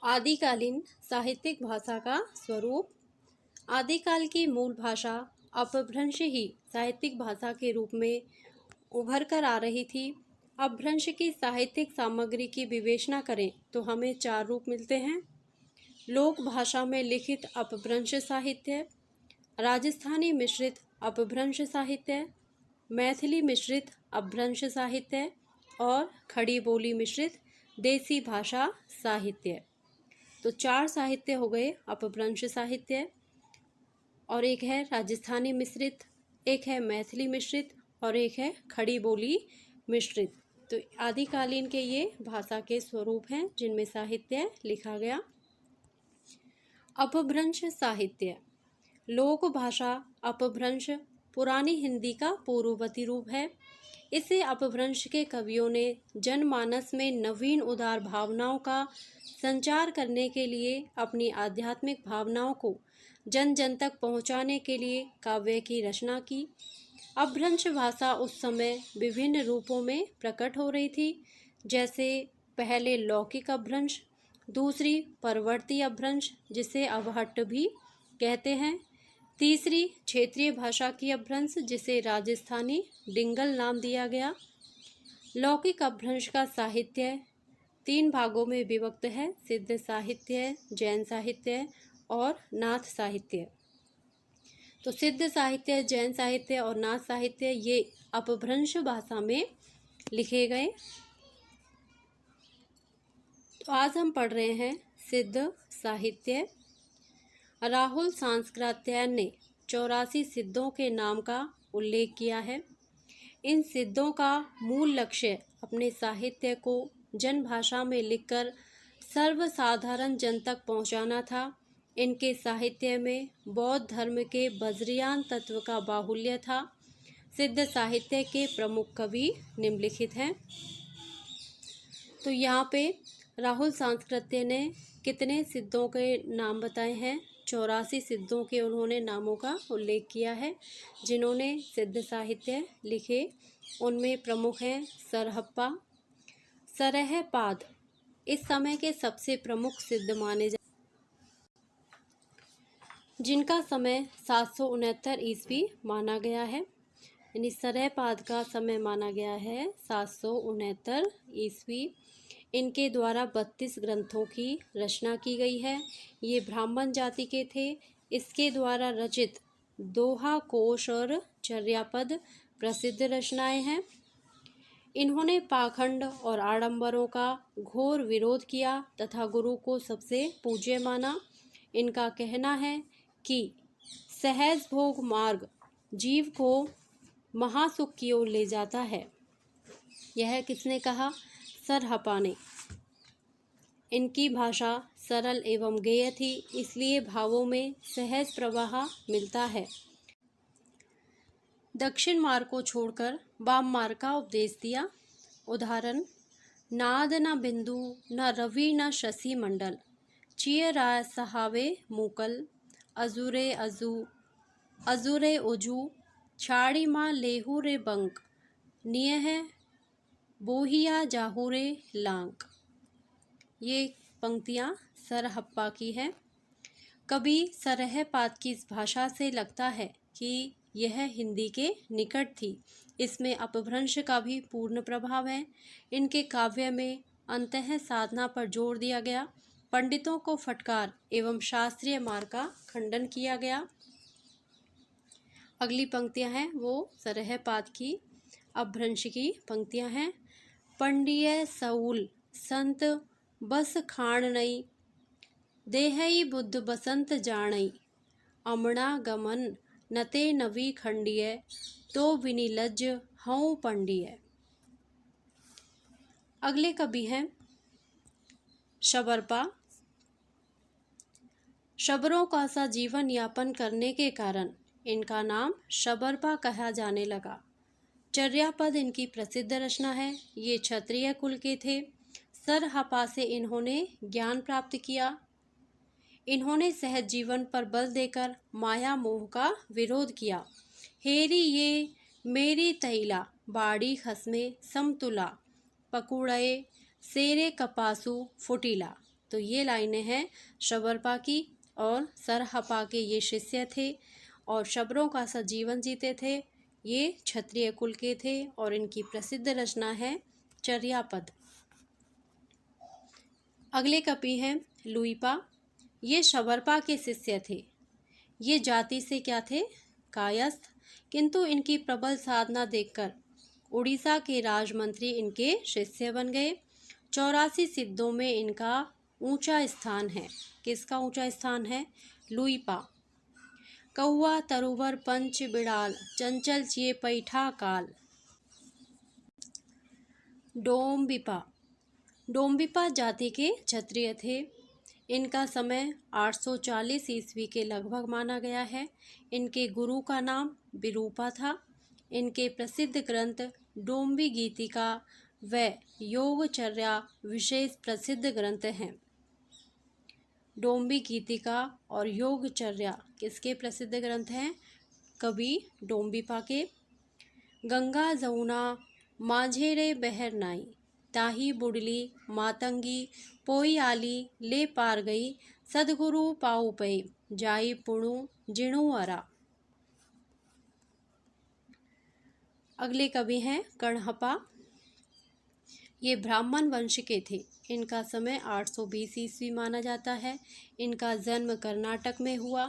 आदिकालीन साहित्यिक भाषा का स्वरूप। आदिकाल की मूल भाषा अपभ्रंश ही साहित्यिक भाषा के रूप में उभर कर आ रही थी। अपभ्रंश की साहित्यिक सामग्री की विवेचना करें तो हमें चार रूप मिलते हैं। लोक भाषा में लिखित अपभ्रंश साहित्य, राजस्थानी मिश्रित अपभ्रंश साहित्य, मैथिली मिश्रित अपभ्रंश साहित्य और खड़ी बोली मिश्रित देसी भाषा साहित्य। तो चार साहित्य हो गए अपभ्रंश साहित्य, और एक है राजस्थानी मिश्रित, एक है मैथिली मिश्रित और एक है खड़ी बोली मिश्रित। तो आदिकालीन के ये भाषा के स्वरूप हैं जिनमें साहित्य लिखा गया। अपभ्रंश साहित्य। लोक भाषा अपभ्रंश पुरानी हिंदी का पूर्ववर्ती रूप है। इसे अपभ्रंश के कवियों ने जनमानस में नवीन उदार भावनाओं का संचार करने के लिए, अपनी आध्यात्मिक भावनाओं को जन जन तक पहुंचाने के लिए काव्य की रचना की। अपभ्रंश भाषा उस समय विभिन्न रूपों में प्रकट हो रही थी, जैसे पहले लौकिक अपभ्रंश, दूसरी परवर्ती अपभ्रंश जिसे अवहट्ट भी कहते हैं, तीसरी क्षेत्रीय भाषा की अपभ्रंश जिसे राजस्थानी डिंगल नाम दिया गया। लौकिक अपभ्रंश का साहित्य तीन भागों में विभक्त है: सिद्ध साहित्य, जैन साहित्य और नाथ साहित्य। तो सिद्ध साहित्य, जैन साहित्य और नाथ साहित्य ये अपभ्रंश भाषा में लिखे गए। तो आज हम पढ़ रहे हैं सिद्ध साहित्य। राहुल सांस्कृत्यायन ने 84 सिद्धों के नाम का उल्लेख किया है। इन सिद्धों का मूल लक्ष्य अपने साहित्य को जनभाषा में लिखकर सर्वसाधारण जन तक पहुंचाना था। इनके साहित्य में बौद्ध धर्म के बज्रियान तत्व का बाहुल्य था। सिद्ध साहित्य के प्रमुख कवि निम्नलिखित हैं। तो यहाँ पे राहुल सांस्कृत्य ने कितने सिद्धों के नाम बताए हैं? 84 सिद्धों के उन्होंने नामों का उल्लेख किया है जिन्होंने सिद्ध साहित्य लिखे। उनमें प्रमुख हैं सरहप्पा, सरहपाद इस समय के सबसे प्रमुख सिद्ध माने जाते, जिनका समय 769 ईस्वी माना गया है। यानी सरहपाद का समय माना गया है 769 ईस्वी। इनके द्वारा 32 ग्रंथों की रचना की गई है। ये ब्राह्मण जाति के थे। इसके द्वारा रचित दोहा कोश और चर्यापद प्रसिद्ध रचनाएं हैं। इन्होंने पाखंड और आडंबरों का घोर विरोध किया तथा गुरु को सबसे पूज्य माना। इनका कहना है कि सहज भोग मार्ग जीव को महासुख की ओर ले जाता है। यह किसने कहा? सरहप्पा ने। इनकी भाषा सरल एवं गेय थी, इसलिए भावों में सहज प्रवाह मिलता है। दक्षिण मार्ग को छोड़कर वाम मार्ग का उपदेश दिया। उदाहरण: नाद न बिंदु न रवि न शशि मंडल, चिय राय सहावे मूकल, अजुरे अजू अजुरे उजू, छाड़ी माँ लेहू रे बंक, नियह बोहिया जाहुरे लांक। ये पंक्तियाँ सरहप्पा की हैं। कभी सरहपाद की इस भाषा से लगता है कि यह हिंदी के निकट थी। इसमें अपभ्रंश का भी पूर्ण प्रभाव है। इनके काव्य में अंतः साधना पर जोर दिया गया। पंडितों को फटकार एवं शास्त्रीय मार्ग का खंडन किया गया। अगली पंक्तियां हैं वो सरहपाद की अपभ्रंश की पंक्तियां हैं। पंडिय सऊल संत बस खाण नई, देहई बुद्ध बसंत जाणई, अमणा गमन नते नवी खंडिय, तो विनिलज्ज हऊँ पंडिय। अगले कवि हैं शबरपा। शबरों का सा जीवन यापन करने के कारण इनका नाम शबरपा कहा जाने लगा। चर्यापद इनकी प्रसिद्ध रचना है। ये क्षत्रिय कुल के थे। सरहप्पा से इन्होंने ज्ञान प्राप्त किया। इन्होंने सहज जीवन पर बल देकर माया मोह का विरोध किया। हेरी ये मेरी तैला बाड़ी खसमे समतुला, पकुड़े सेरे कपासु फुटीला। तो ये लाइनें हैं शबरपा की और सरहपा के ये शिष्य थे और शबरों का सा जीवन जीते थे। ये क्षत्रिय कुल के थे और इनकी प्रसिद्ध रचना है चर्यापद। अगले कवि हैं लुइपा। ये शबरपा के शिष्य थे। ये जाति से क्या थे? कायस्थ, किंतु इनकी प्रबल साधना देखकर उड़ीसा के राजमंत्री इनके शिष्य बन गए। 84 सिद्धों में इनका ऊंचा स्थान है। किसका ऊंचा स्थान है? लुइपा। कौआ तरुवर पंच बिड़ाल, चंचल चिए पैठा काल। डोम्बिपा। डोम्बिपा जाति के क्षत्रिय थे। इनका समय 840 ईस्वी के लगभग माना गया है। इनके गुरु का नाम विरूपा था। इनके प्रसिद्ध ग्रंथ डोम्बी गीतिका व योगचर्या विशेष प्रसिद्ध ग्रंथ हैं। डोम्बी गीतिका और योगचर्या किसके प्रसिद्ध ग्रंथ हैं? कवि डोम्बिपा के। गंगा जमुना माझेरे बहर नाई, ताही बुडली मातंगी पोई आली ले पार गई, सदगुरु पाऊ पे जाई पुणु जिणु अरा। अगले कवि हैं कण्हपा। ये ब्राह्मण वंश के थे। इनका समय 820 ईस्वी माना जाता है। इनका जन्म कर्नाटक में हुआ,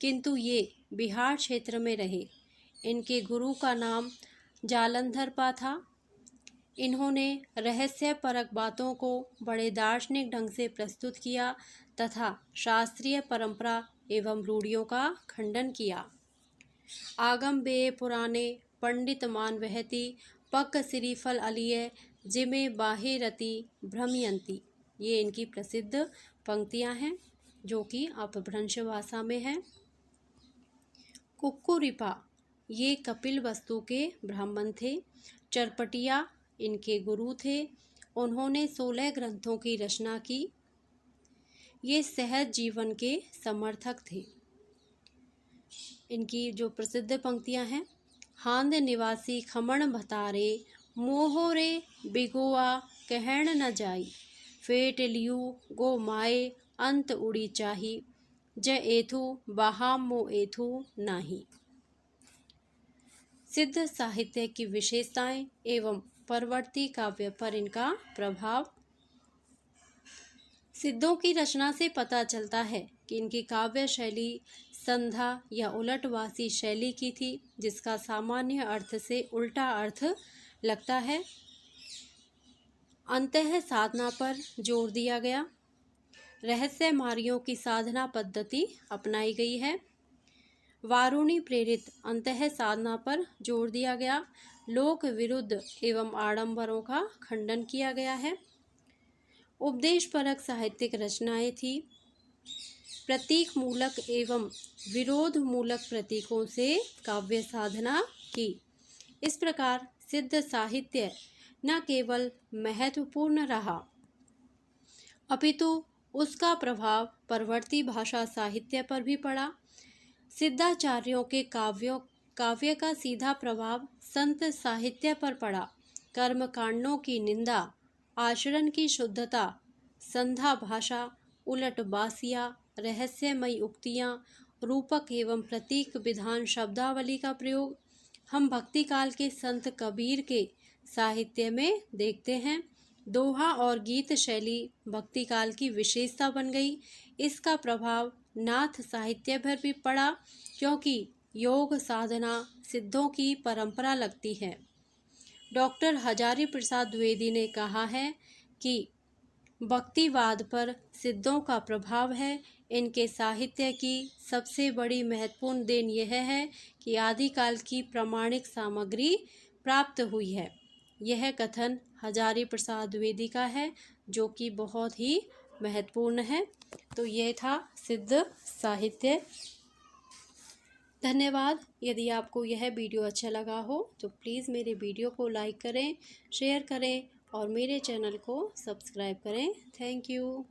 किंतु ये बिहार क्षेत्र में रहे। इनके गुरु का नाम जालंधरपा था। इन्होंने रहस्यपरक बातों को बड़े दार्शनिक ढंग से प्रस्तुत किया तथा शास्त्रीय परंपरा एवं रूढ़ियों का खंडन किया। आगम बे पुराने पंडित मान वहती, पक सिरीफल अलिय जिमे बाहे रति भ्रमयंती। ये इनकी प्रसिद्ध पंक्तियां हैं जो कि अपभ्रंश भाषा में है। कुक्कुरिपा। ये कपिल वस्तु के ब्राह्मण थे। चरपटिया इनके गुरु थे। उन्होंने 16 ग्रंथों की रचना की। ये सहज जीवन के समर्थक थे। इनकी जो प्रसिद्ध पंक्तियां हैं, हांद निवासी खमण भतारे, मोहोरे बिगोआ कहण न जाई, फेट लियू गो माए अंत उड़ी चाही, ज एथु बाहाम मो एथु नाही। सिद्ध साहित्य की विशेषताएं एवं परवर्ती काव्य पर इनका प्रभाव। सिद्धों की रचना से पता चलता है कि इनकी काव्य शैली संधा या उलटवासी शैली की थी, जिसका सामान्य अर्थ से उल्टा अर्थ लगता है। अंतः साधना पर जोर दिया गया। रहस्य मार्गियों की साधना पद्धति अपनाई गई है। वारुणी प्रेरित अंतः साधना पर जोर दिया गया। लोक विरुद्ध एवं आडंबरों का खंडन किया गया है। उपदेश परक साहित्यिक रचनाएं थी। प्रतीक मूलक एवं विरोध मूलक प्रतीकों से काव्य साधना की। इस प्रकार सिद्ध साहित्य न केवल महत्वपूर्ण रहा, अपितु उसका प्रभाव परवर्ती भाषा साहित्य पर भी पड़ा। सिद्धाचार्यों के काव्य का सीधा प्रभाव संत साहित्य पर पड़ा। कर्म कांडों की निंदा, आचरण की शुद्धता, संधा भाषा, उलट बासिया, रहस्यमयी उक्तियाँ, रूपक एवं प्रतीक विधान शब्दावली का प्रयोग हम भक्ति काल के संत कबीर के साहित्य में देखते हैं। दोहा और गीत शैली भक्ति काल की विशेषता बन गई। इसका प्रभाव नाथ साहित्य पर भी पड़ा, क्योंकि योग साधना सिद्धों की परंपरा लगती है। डॉक्टर हजारी प्रसाद द्विवेदी ने कहा है कि भक्तिवाद पर सिद्धों का प्रभाव है। इनके साहित्य की सबसे बड़ी महत्वपूर्ण देन यह है कि आदिकाल की प्रामाणिक सामग्री प्राप्त हुई है। यह कथन हजारी प्रसाद द्विवेदी का है, जो कि बहुत ही महत्वपूर्ण है। तो यह था सिद्ध साहित्य। धन्यवाद। यदि आपको यह वीडियो अच्छा लगा हो तो प्लीज़ मेरे वीडियो को लाइक करें, शेयर करें और मेरे चैनल को सब्सक्राइब करें। Thank you.